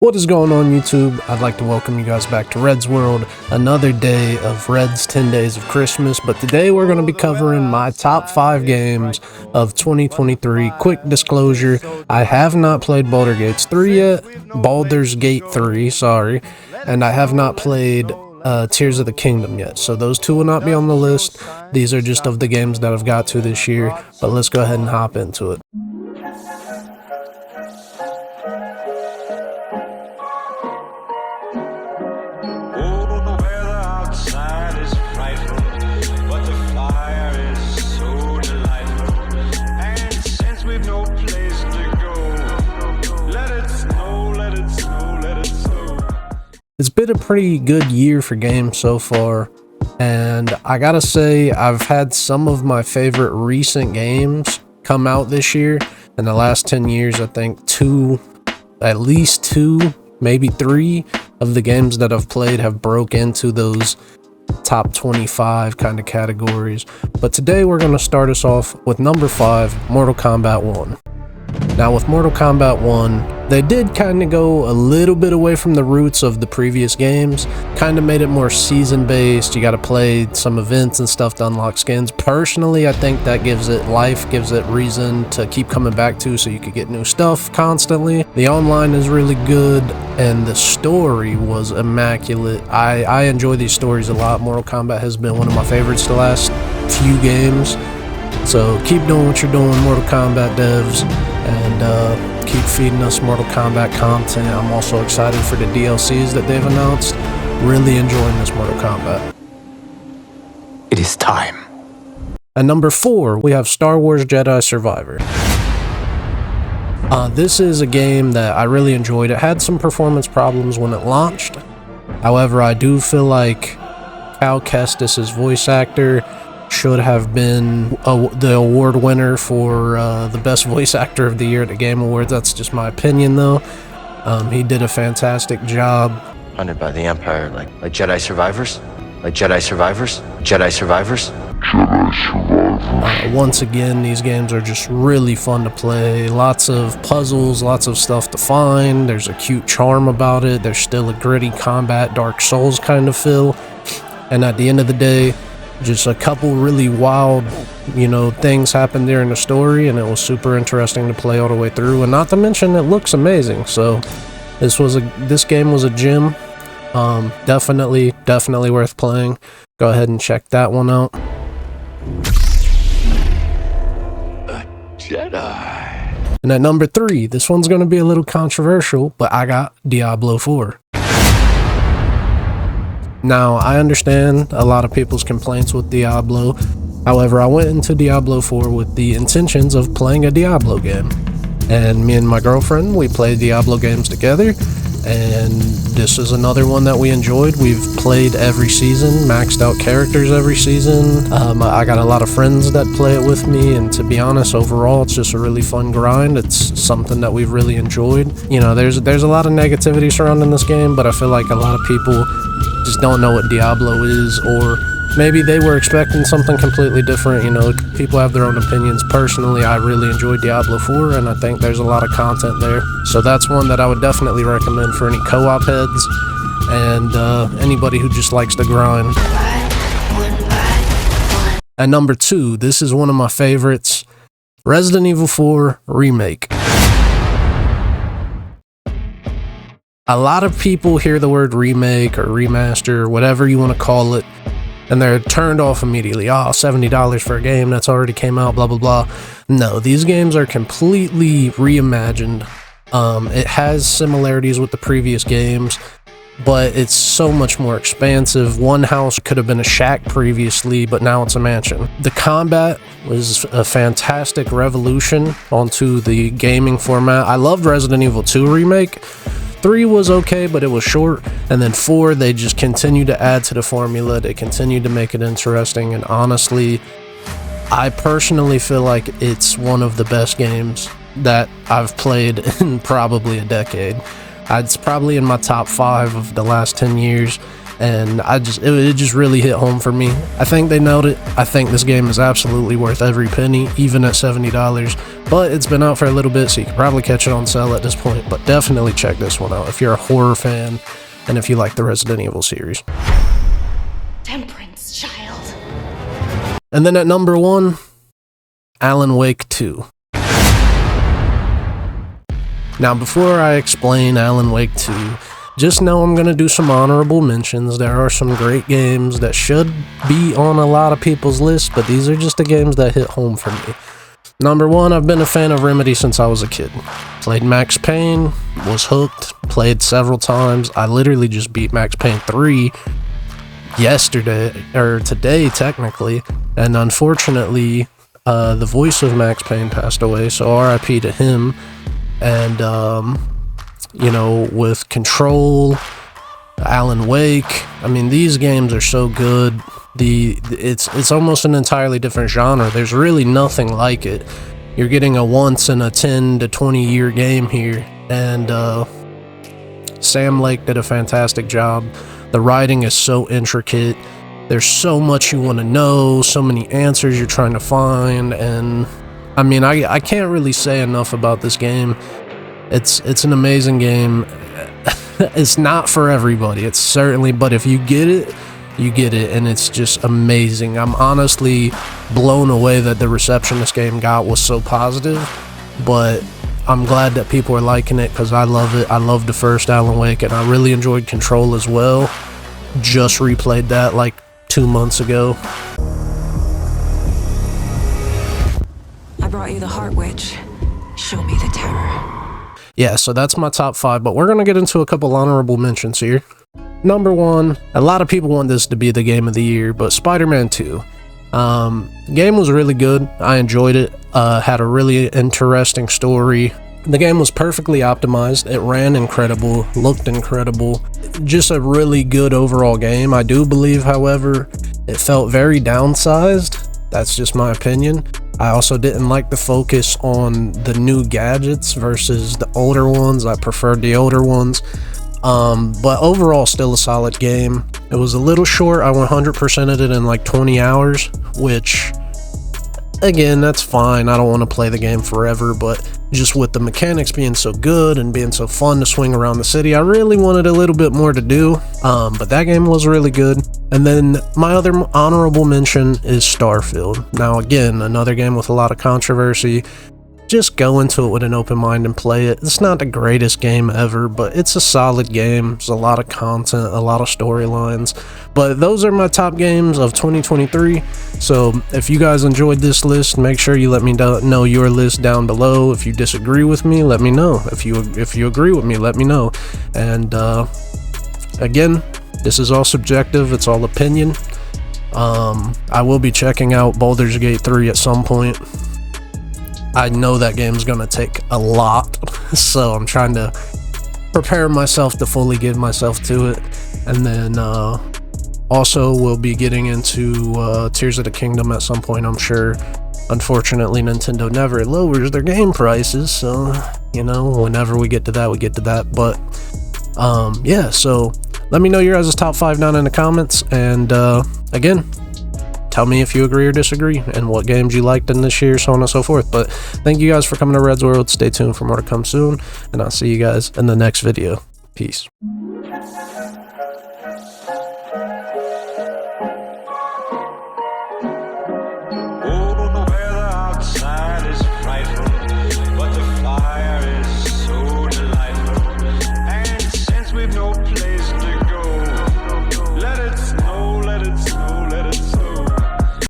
What is going on, YouTube? I'd like to welcome you guys back to Red's World. Another day of Red's 10 Days of Christmas, but today we're going to be covering my top 5 games of 2023. Quick disclosure, I have not played Baldur's Gate 3, sorry, and I have not played Tears of the Kingdom yet, so those two will not be on the list. These are just of the games that I've got to this year, but let's go ahead and hop into it. It's been a pretty good year for games so far, and I gotta say I've had some of my favorite recent games come out this year. In the last 10 years, I think at least two, maybe 3 of the games that I've played have broke into those top 25 kind of categories. But today we're going to start us off with number 5, Mortal Kombat 1. Now with Mortal Kombat 1, they did kind of go a little bit away from the roots of the previous games, kind of made it more season based. You got to play some events and stuff to unlock skins. Personally, I think that gives it life, gives it reason to keep coming back to, so you could get new stuff constantly. The online is really good, and the story was immaculate. I enjoy these stories a lot. Mortal Kombat has been one of my favorites the last few games. So keep doing what you're doing, Mortal Kombat devs, and keep feeding us Mortal Kombat content. I'm also excited for the DLCs that they've announced. Really enjoying this Mortal Kombat. It is time. At number 4, we have Star Wars Jedi Survivor. This is a game that I really enjoyed. It had some performance problems when it launched. However, I do feel like Cal Kestis' voice actor should have been the award winner for the best voice actor of the year at the Game Awards. That's just my opinion, though. He did a fantastic job. Hunted by the Empire, like Jedi survivors? Like Jedi survivors? Jedi survivors? Once again, these games are just really fun to play. Lots of puzzles, lots of stuff to find. There's a cute charm about it. There's still a gritty combat, Dark Souls kind of feel. And at the end of the day, just a couple really wild, things happened during the story, and it was super interesting to play all the way through. And not to mention, it looks amazing. So this game was a gem. Definitely worth playing. Go ahead and check that one out. A Jedi. And at number 3, this one's going to be a little controversial, but I got Diablo 4. Now, I understand a lot of people's complaints with Diablo. However, I went into Diablo 4 with the intentions of playing a Diablo game. And me and my girlfriend, we played Diablo games together. And this is another one that we enjoyed. We've played every season, maxed out characters every season. I got a lot of friends that play it with me. And to be honest, overall, it's just a really fun grind. It's something that we've really enjoyed. There's a lot of negativity surrounding this game, but I feel like a lot of people just don't know what Diablo is, or maybe they were expecting something completely different. People have their own opinions. Personally, I really enjoyed Diablo 4, and I think there's a lot of content there. So that's one that I would definitely recommend for any co-op heads and anybody who just likes to grind. At number 2, this is one of my favorites, Resident Evil 4 Remake. A lot of people hear the word remake or remaster, whatever you want to call it, and they're turned off immediately. $70 for a game that's already came out, blah, blah, blah. No, these games are completely reimagined. It has similarities with the previous games, but it's so much more expansive. One house could have been a shack previously, but now it's a mansion. The combat was a fantastic revolution onto the gaming format. I loved Resident Evil 2 Remake. 3 was okay, but it was short. And then 4, they just continued to add to the formula. They continued to make it interesting. And honestly, I personally feel like it's one of the best games that I've played in probably a decade. It's probably in my top 5 of the last 10 years. and it just really hit home for me. I think they nailed it. I think this game is absolutely worth every penny, even at $70, but it's been out for a little bit, so you can probably catch it on sale at this point. But definitely check this one out if you're a horror fan and if you like the Resident Evil series. Temperance, child. And then at number 1, Alan Wake 2. Now, before I explain Alan Wake 2, just know I'm going to do some honorable mentions. There are some great games that should be on a lot of people's lists, but these are just the games that hit home for me. Number 1, I've been a fan of Remedy since I was a kid. Played Max Payne, was hooked, played several times. I literally just beat Max Payne 3 yesterday, or today technically, and unfortunately, the voice of Max Payne passed away, so RIP to him. And, you know, with Control, Alan Wake, I mean, these games are so good. It's almost an entirely different genre. There's really nothing like it. You're getting a once in a 10 to 20 year game here, and Sam Lake did a fantastic job. The writing is so intricate. There's so much you want to know, so many answers you're trying to find, and I mean, I can't really say enough about this game. It's an amazing game. It's not for everybody, it's certainly, but if you get it, you get it, and it's just amazing. I'm honestly blown away that the reception this game got was so positive, but I'm glad that people are liking it because I love it. I love the first Alan Wake, and I really enjoyed Control as well. Just replayed that like 2 months ago. I brought you the Heart Witch. Show me the terror. Yeah, so that's my top 5, but we're going to get into a couple honorable mentions here. Number 1, a lot of people want this to be the game of the year, but Spider-Man 2. Game was really good. I enjoyed it. Had a really interesting story. The game was perfectly optimized. It ran incredible, looked incredible. Just a really good overall game. I do believe, however, it felt very downsized. That's just my opinion. I also didn't like the focus on the new gadgets versus the older ones. I preferred the older ones. But overall, still a solid game. It was a little short. I 100%ed it in like 20 hours, which, again, that's fine. I don't want to play the game forever, but just with the mechanics being so good and being so fun to swing around the city, I really wanted a little bit more to do. But that game was really good. And then my other honorable mention is Starfield. Now, again, another game with a lot of controversy. Just go into it with an open mind and play it. It's not the greatest game ever, but it's a solid game. There's a lot of content, a lot of storylines. But those are my top games of 2023. So if you guys enjoyed this list, make sure you let me know your list down below. If you disagree with me, let me know. If you agree with me, let me know. And again, this is all subjective. It's all opinion. I will be checking out Baldur's Gate 3 at some point. I know that game's gonna take a lot, so I'm trying to prepare myself to fully give myself to it. And then also we'll be getting into Tears of the Kingdom at some point, I'm sure. Unfortunately, Nintendo never lowers their game prices, so, you know, whenever we get to that, we get to that. But yeah, so let me know your guys' top 5 down in the comments, and again, tell me if you agree or disagree and what games you liked in this year, so on and so forth. But thank you guys for coming to Red's World. Stay tuned for more to come soon, and I'll see you guys in the next video. Peace.